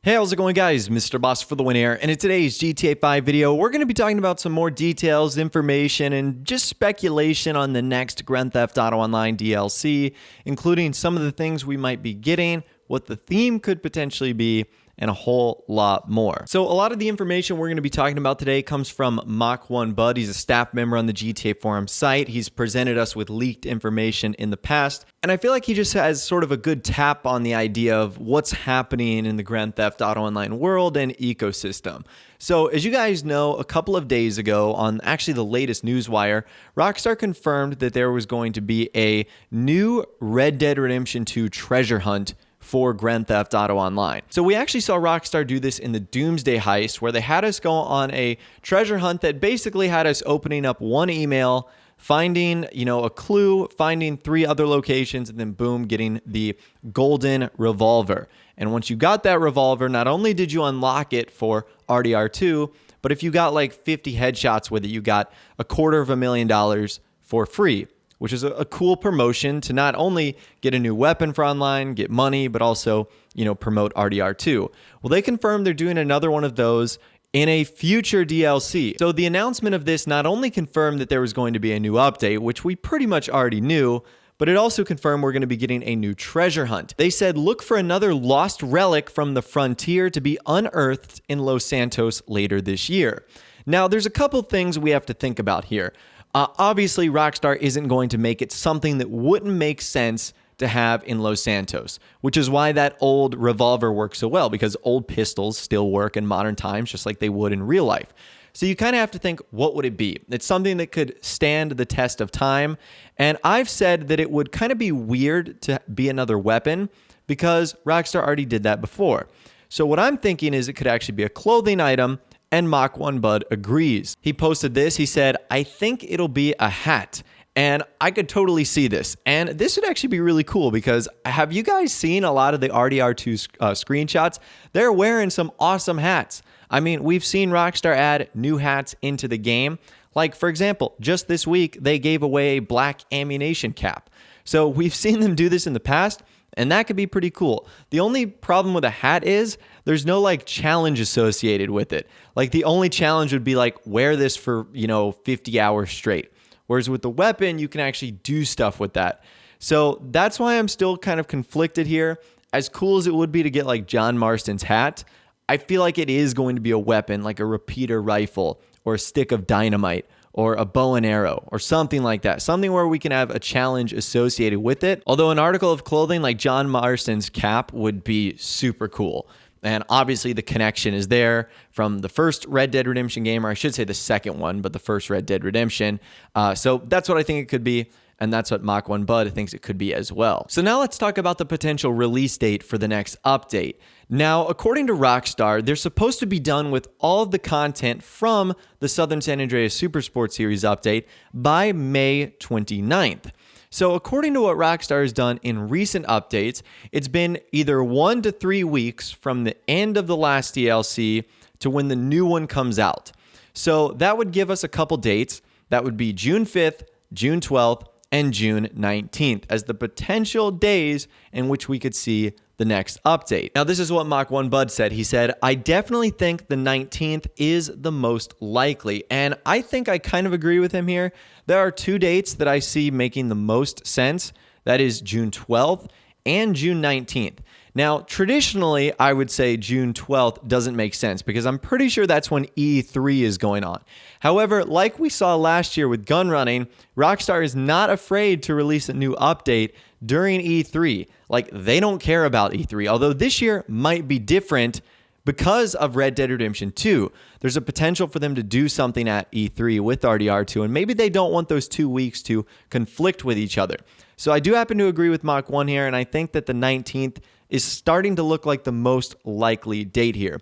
Hey, how's it going, guys? Mr. Boss for the win here, and in today's GTA 5 video, we're going to be talking about some more details, information, and just speculation on the next Grand Theft Auto Online DLC, including some of the things we might be getting, what the theme could potentially be, and a whole lot more. So a lot of the information we're going to be talking about today comes from Mach1Bud. He's a staff member on the GTA Forum site. He's presented us with leaked information in the past, and I feel like he just has sort of a good tap on the idea of what's happening in the Grand Theft Auto Online world and ecosystem. So as you guys know, a couple of days ago on actually the latest newswire, Rockstar confirmed that there was going to be a new Red Dead Redemption 2 treasure hunt for Grand Theft Auto Online. So we actually saw Rockstar do this in the Doomsday Heist, where they had us go on a treasure hunt that basically had us opening up one email, finding, a clue, finding 3 other locations, and then boom, getting the golden revolver. And once you got that revolver, not only did you unlock it for RDR2, but if you got like 50 headshots with it, you got $250,000 for free, which is a cool promotion to not only get a new weapon for online, get money, but also, promote RDR2. Well, they confirmed they're doing another one of those in a future DLC. So the announcement of this not only confirmed that there was going to be a new update, which we pretty much already knew, but it also confirmed we're going to be getting a new treasure hunt. They said, look for another lost relic from the frontier to be unearthed in Los Santos later this year. Now, there's a couple things we have to think about here. Obviously, Rockstar isn't going to make it something that wouldn't make sense to have in Los Santos, which is why that old revolver works so well, because old pistols still work in modern times just like they would in real life. So you kind of have to think, what would it be? It's something that could stand the test of time. And I've said that it would kind of be weird to be another weapon because Rockstar already did that before. So what I'm thinking is it could actually be a clothing item, and Mach1Bud agrees. He posted this. He said, I think it'll be a hat. And I could totally see this. And this would actually be really cool because have you guys seen a lot of the RDR2 screenshots? They're wearing some awesome hats. I mean, we've seen Rockstar add new hats into the game. Like, for example, just this week, they gave away a black ammunition cap. So we've seen them do this in the past, and that could be pretty cool. The only problem with a hat is there's no challenge associated with it. Like the only challenge would be wear this for, 50 hours straight. Whereas with the weapon, you can actually do stuff with that. So that's why I'm still kind of conflicted here. As cool as it would be to get John Marston's hat, I feel like it is going to be a weapon, like a repeater rifle or a stick of dynamite or a bow and arrow or something like that. Something where we can have a challenge associated with it. Although an article of clothing like John Marston's cap would be super cool. And obviously the connection is there from the first Red Dead Redemption game, or I should say the second one, but the first Red Dead Redemption. So that's what I think it could be. And that's what Mach1Bud thinks it could be as well. So now let's talk about the potential release date for the next update. Now, according to Rockstar, they're supposed to be done with all of the content from the Southern San Andreas Supersport Series update by May 29th. So according to what Rockstar has done in recent updates, it's been either 1 to 3 weeks from the end of the last DLC to when the new one comes out. So that would give us a couple dates. That would be June 5th, June 12th, and June 19th as the potential days in which we could see the next update. Now, this is what Mach1Bud said. He said, I definitely think the 19th is the most likely. And I think I kind of agree with him here. There are 2 dates that I see making the most sense. That is June 12th and June 19th. Now, traditionally, I would say June 12th doesn't make sense because I'm pretty sure that's when E3 is going on. However, like we saw last year with gun running, Rockstar is not afraid to release a new update during E3. They don't care about E3, although this year might be different because of Red Dead Redemption 2. There's a potential for them to do something at E3 with RDR2, and maybe they don't want those 2 weeks to conflict with each other. So I do happen to agree with Mach1 here, and I think that the 19th is starting to look like the most likely date here.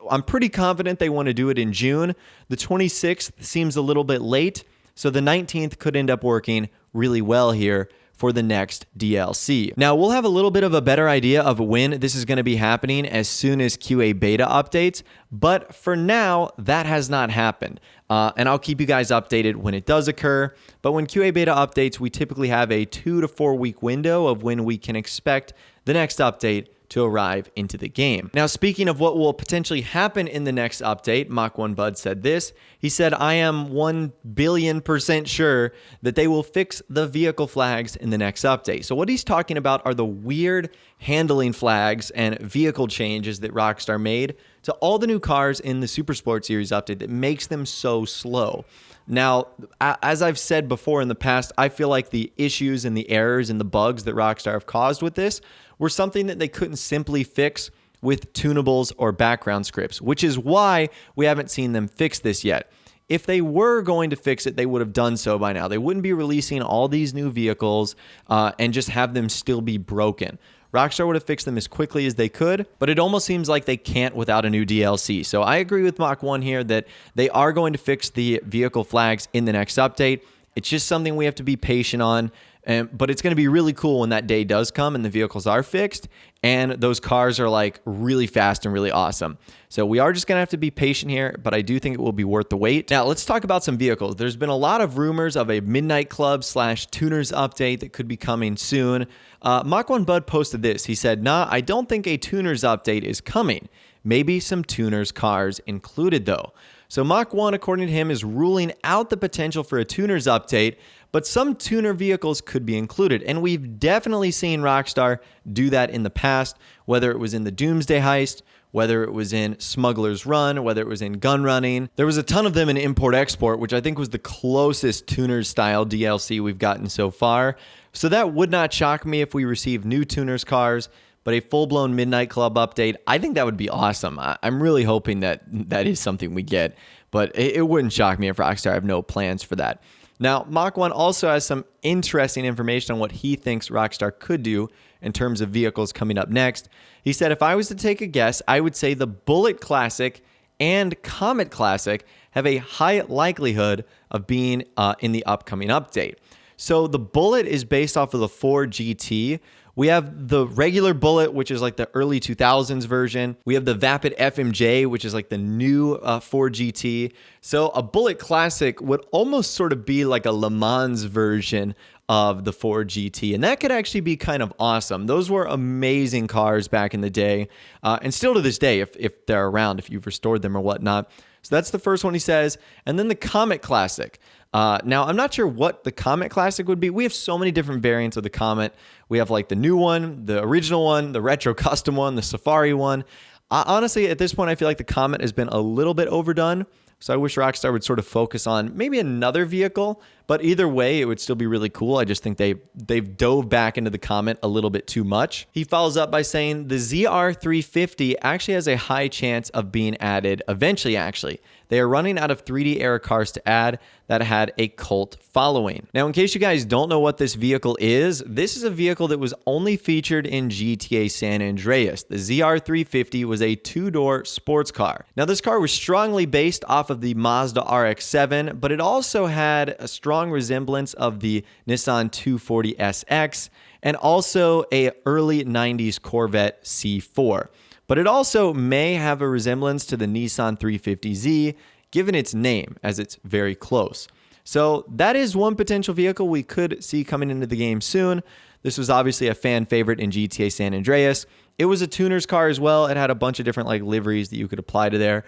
I'm pretty confident they want to do it in June. The 26th seems a little bit late, so the 19th could end up working really well here for the next DLC. Now, we'll have a little bit of a better idea of when this is going to be happening as soon as QA beta updates, but for now, that has not happened. And I'll keep you guys updated when it does occur. But when QA beta updates, we typically have a 2 to 4 week window of when we can expect the next update to arrive into the game. Now, speaking of what will potentially happen in the next update, Mach1 Bud said this. He said, I am 1 billion% sure that they will fix the vehicle flags in the next update. So what he's talking about are the weird handling flags and vehicle changes that Rockstar made to all the new cars in the Super Sport Series update that makes them so slow. Now, as I've said before in the past, I feel like the issues and the errors and the bugs that Rockstar have caused with this were something that they couldn't simply fix with tunables or background scripts, which is why we haven't seen them fix this yet. If they were going to fix it, they would have done so by now. They wouldn't be releasing all these new vehicles and just have them still be broken. Rockstar would have fixed them as quickly as they could, but it almost seems like they can't without a new DLC. So I agree with Mach1 here that they are going to fix the vehicle flags in the next update. It's just something we have to be patient on. But it's going to be really cool when that day does come and the vehicles are fixed and those cars are like really fast and really awesome. So we are just going to have to be patient here, but I do think it will be worth the wait. Now let's talk about some vehicles. There's been a lot of rumors of a Midnight Club / tuners update that could be coming soon. Mach1 Bud posted this. He said, nah, I don't think a tuners update is coming. Maybe some tuners cars included though. So Mach1, according to him, is ruling out the potential for a tuners update, but some tuner vehicles could be included. And we've definitely seen Rockstar do that in the past, whether it was in the Doomsday Heist, whether it was in Smuggler's Run, whether it was in Gun Running. There was a ton of them in Import-Export, which I think was the closest tuners-style DLC we've gotten so far. So that would not shock me if we receive new tuners cars, but a full-blown Midnight Club update, I think that would be awesome. I'm really hoping that that is something we get, but it wouldn't shock me if Rockstar have no plans for that. Now, Mach1 also has some interesting information on what he thinks Rockstar could do in terms of vehicles coming up next. He said, if I was to take a guess, I would say the Bullet Classic and Comet Classic have a high likelihood of being in the upcoming update. So the Bullet is based off of the Ford GT. We have the regular Bullet, which is like the early 2000s version. We have the Vapid FMJ, which is like the new Ford GT. So a Bullet Classic would almost sort of be like a Le Mans version of the Ford GT. And that could actually be kind of awesome. Those were amazing cars back in the day. And still to this day, if they're around, if you've restored them or whatnot. So that's the first one he says. And then the Comet Classic. Now, I'm not sure what the Comet Classic would be. We have so many different variants of the Comet. We have like the new one, the original one, the retro custom one, the Safari one. Honestly, at this point, I feel like the Comet has been a little bit overdone. So I wish Rockstar would sort of focus on maybe another vehicle, but either way, it would still be really cool. I just think they've dove back into the Comet a little bit too much. He follows up by saying the ZR350 actually has a high chance of being added eventually, actually. They are running out of 3D era cars to add that had a cult following. Now, in case you guys don't know what this vehicle is, this is a vehicle that was only featured in GTA San Andreas. The ZR350 was a two-door sports car. Now, this car was strongly based off of the Mazda RX-7, but it also had a strong resemblance of the Nissan 240SX and also a early 90s Corvette C4. But it also may have a resemblance to the Nissan 350Z, given its name, as it's very close. So that is one potential vehicle we could see coming into the game soon. This was obviously a fan favorite in GTA San Andreas. It was a tuner's car as well. It had a bunch of different like liveries that you could apply to there.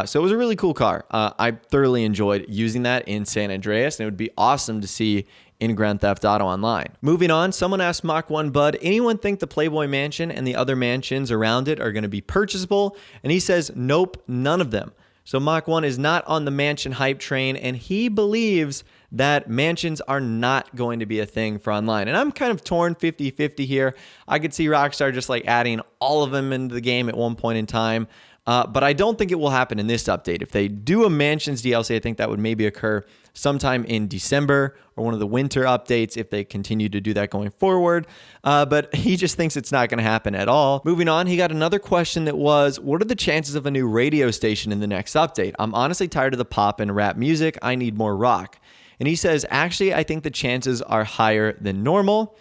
So it was a really cool car. I thoroughly enjoyed using that in San Andreas, and it would be awesome to see in Grand Theft Auto Online. Moving on, someone asked Mach1 Bud, anyone think the Playboy Mansion and the other mansions around it are going to be purchasable? And he says, nope, none of them. So Mach1 is not on the mansion hype train, and he believes that mansions are not going to be a thing for online. And I'm kind of torn 50-50 here. I could see Rockstar just like adding all of them into the game at one point in time. But I don't think it will happen in this update. If they do a Mansions DLC, I think that would maybe occur sometime in December or one of the winter updates if they continue to do that going forward. But he just thinks it's not going to happen at all. Moving on, he got another question that was, what are the chances of a new radio station in the next update? I'm honestly tired of the pop and rap music. I need more rock. And he says, actually, I think the chances are higher than normal.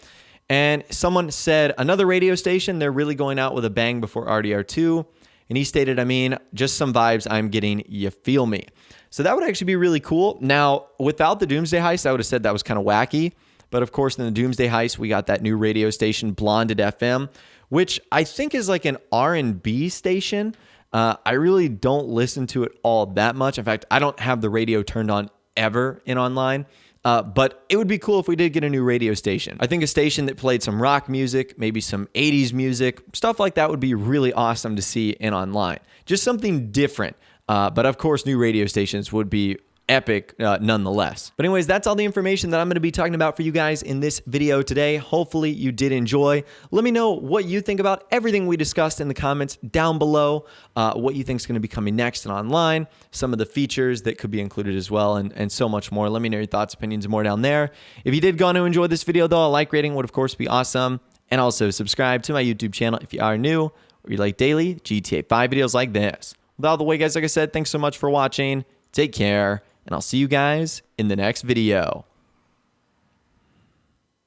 And someone said, another radio station, they're really going out with a bang before RDR2. And he stated, I mean, just some vibes I'm getting, you feel me. So that would actually be really cool. Now, without the Doomsday Heist, I would have said that was kind of wacky. But of course, in the Doomsday Heist, we got that new radio station, Blonded FM, which I think is like an R&B station. I really don't listen to it all that much. In fact, I don't have the radio turned on ever in online. But it would be cool if we did get a new radio station. I think a station that played some rock music, maybe some 80s music, stuff like that would be really awesome to see in online. Just something different. But of course, new radio stations would be epic nonetheless. But anyways, that's all the information that I'm going to be talking about for you guys in this video today. Hopefully you did enjoy. Let me know what you think about everything we discussed in the comments down below, what you think is going to be coming next and online, some of the features that could be included as well, and so much more. Let me know your thoughts, opinions, and more down there. If you did go on to enjoy this video though, a like rating would of course be awesome. And also subscribe to my YouTube channel if you are new or you like daily GTA 5 videos like this. Without the way, guys, like I said, thanks so much for watching. Take care. And I'll see you guys in the next video.